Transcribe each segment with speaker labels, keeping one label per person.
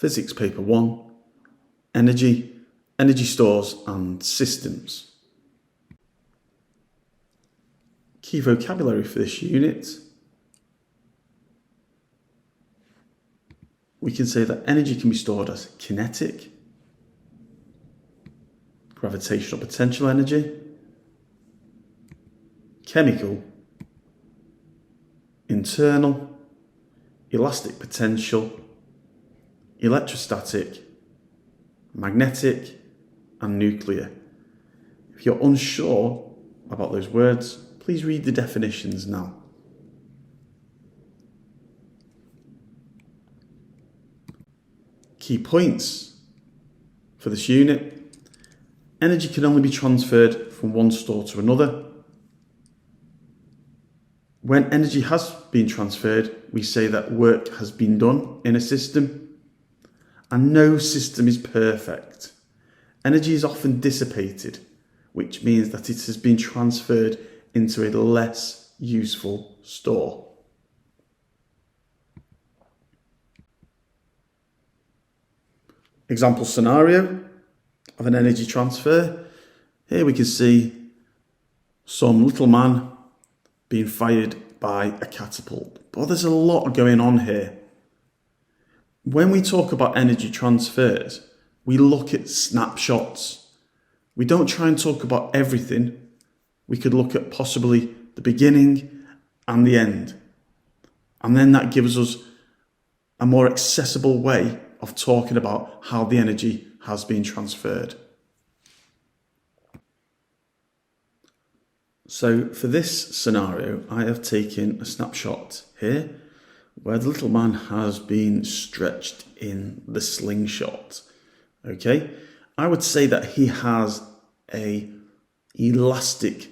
Speaker 1: Physics Paper 1, Energy, Energy Stores and Systems. Key vocabulary for this unit. We can say that energy can be stored as kinetic, gravitational potential energy, chemical, internal, elastic potential, electrostatic, magnetic and nuclear. If you're unsure about those words, please read the definitions now. Key points for this unit. Energy can only be transferred from one store to another. When energy has been transferred, we say that work has been done in a system, and no system is perfect. Energy is often dissipated, which means that it has been transferred into a less useful store. Example scenario of an energy transfer. Here we can see some little man being fired by a catapult. But there's a lot going on here. When we talk about energy transfers, we look at snapshots. We don't try and talk about everything. We could look at possibly the beginning and the end. And then that gives us a more accessible way of talking about how the energy has been transferred. So for this scenario, I have taken a snapshot here where the little man has been stretched in the slingshot. Okay, I would say that he has a elastic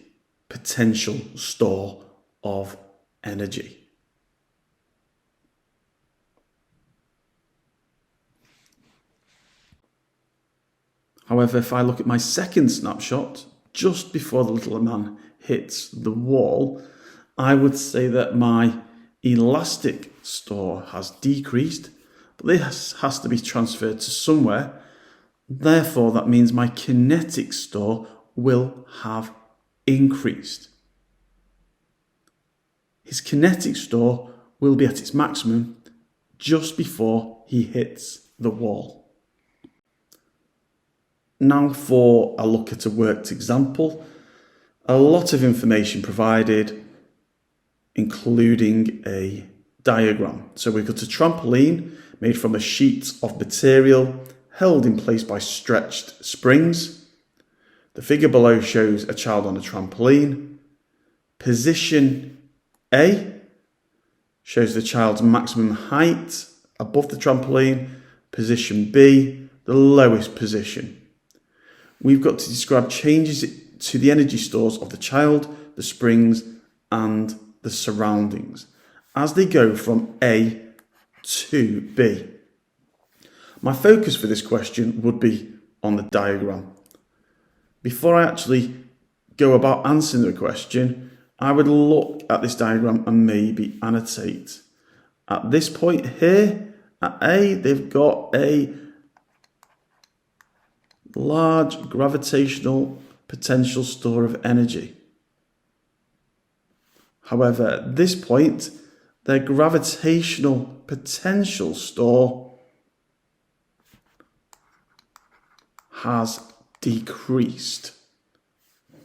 Speaker 1: potential store of energy. However, if I look at my second snapshot, just before the little man hits the wall, I would say that my elastic store has decreased, but this has to be transferred to somewhere. Therefore, that means my kinetic store will have increased. His kinetic store will be at its maximum just before he hits the wall. Now for a look at a worked example. A lot of information provided, including a diagram. So we've got a trampoline made from a sheet of material held in place by stretched springs. The figure below shows a child on a trampoline. Position A shows the child's maximum height above the trampoline. Position B, the lowest position. We've got to describe changes to the energy stores of the child, the springs, and the surroundings as they go from A to B. My focus for this question would be on the diagram. Before I actually go about answering the question, I would look at this diagram and maybe annotate. At this point here, at A, they've got a large gravitational potential store of energy. However, at this point, their gravitational potential store has decreased.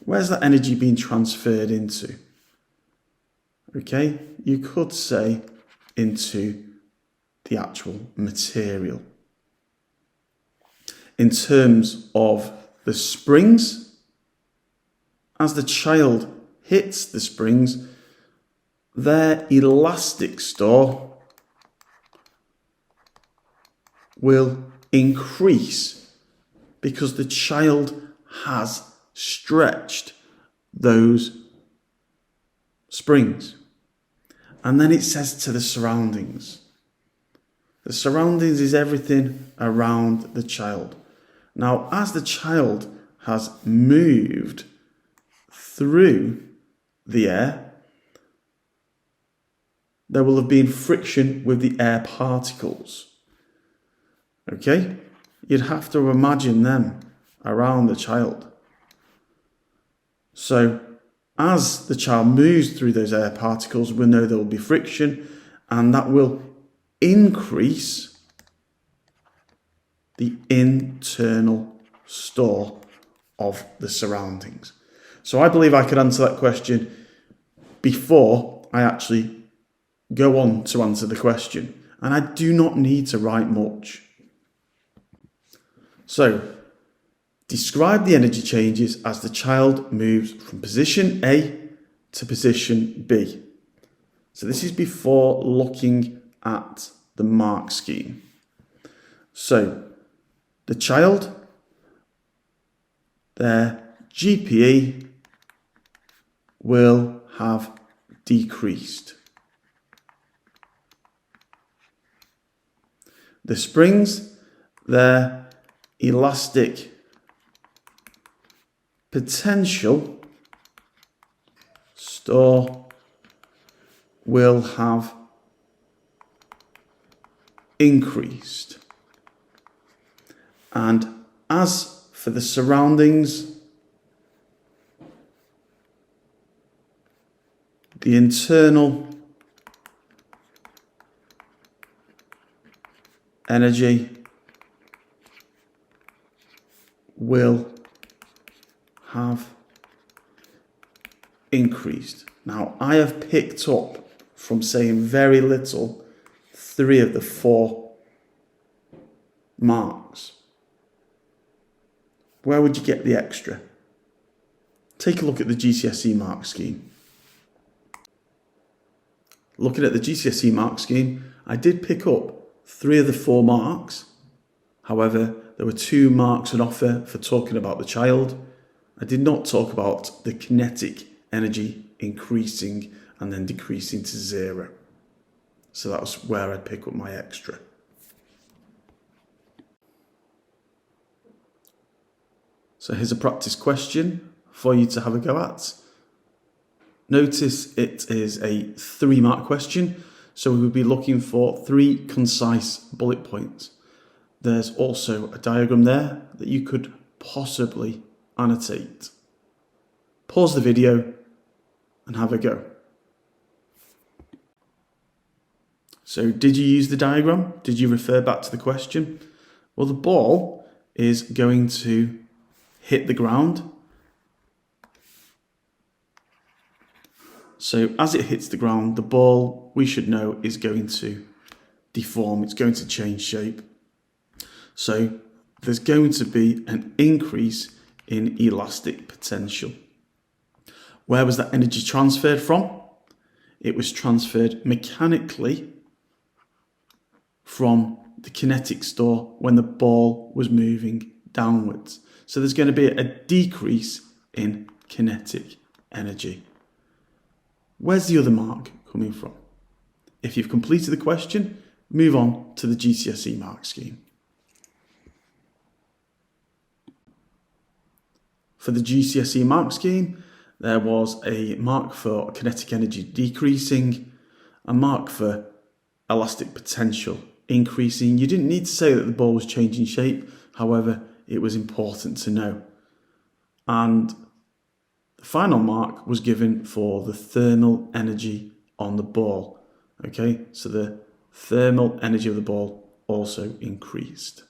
Speaker 1: Where's that energy being transferred into? Okay, you could say into the actual material. In terms of the springs, as the child hits the springs, their elastic store will increase because the child has stretched those springs. And then it says to the surroundings. The surroundings is everything around the child. Now, as the child has moved through the air, there will have been friction with the air particles. Okay? You'd have to imagine them around the child. So as the child moves through those air particles, we know there will be friction, and that will increase the internal store of the surroundings. So I believe I could answer that question before I actually go on to answer the question. And I do not need to write much. So, describe the energy changes as the child moves from position A to position B. So this is before looking at the mark scheme. So, the child, their GPE will have decreased. The springs, their elastic potential store will have increased. And as for the surroundings, the internal energy will have increased. Now, I have picked up from saying very little 3 of the 4 marks. Where would you get the extra? Take a look at the GCSE mark scheme. Looking at the GCSE mark scheme, I did pick up 3 of the 4 marks. However, there were 2 marks on offer for talking about the child. I did not talk about the kinetic energy increasing and then decreasing to 0. So that was where I'd pick up my extra. So here's a practice question for you to have a go at. Notice it is a 3-mark question, so we will be looking for 3 concise bullet points. There's also a diagram there that you could possibly annotate. Pause the video and have a go. So did you use the diagram? Did you refer back to the question? Well, the ball is going to hit the ground. So as it hits the ground, the ball, we should know, is going to deform. It's going to change shape. So there's going to be an increase in elastic potential. Where was that energy transferred from? It was transferred mechanically from the kinetic store when the ball was moving downwards. So there's going to be a decrease in kinetic energy. Where's the other mark coming from? If you've completed the question, move on to the GCSE mark scheme. For the GCSE mark scheme, there was a mark for kinetic energy decreasing, a mark for elastic potential increasing. You didn't need to say that the ball was changing shape, however, it was important to know. And the final mark was given for the thermal energy on the ball. Okay, so the thermal energy of the ball also increased.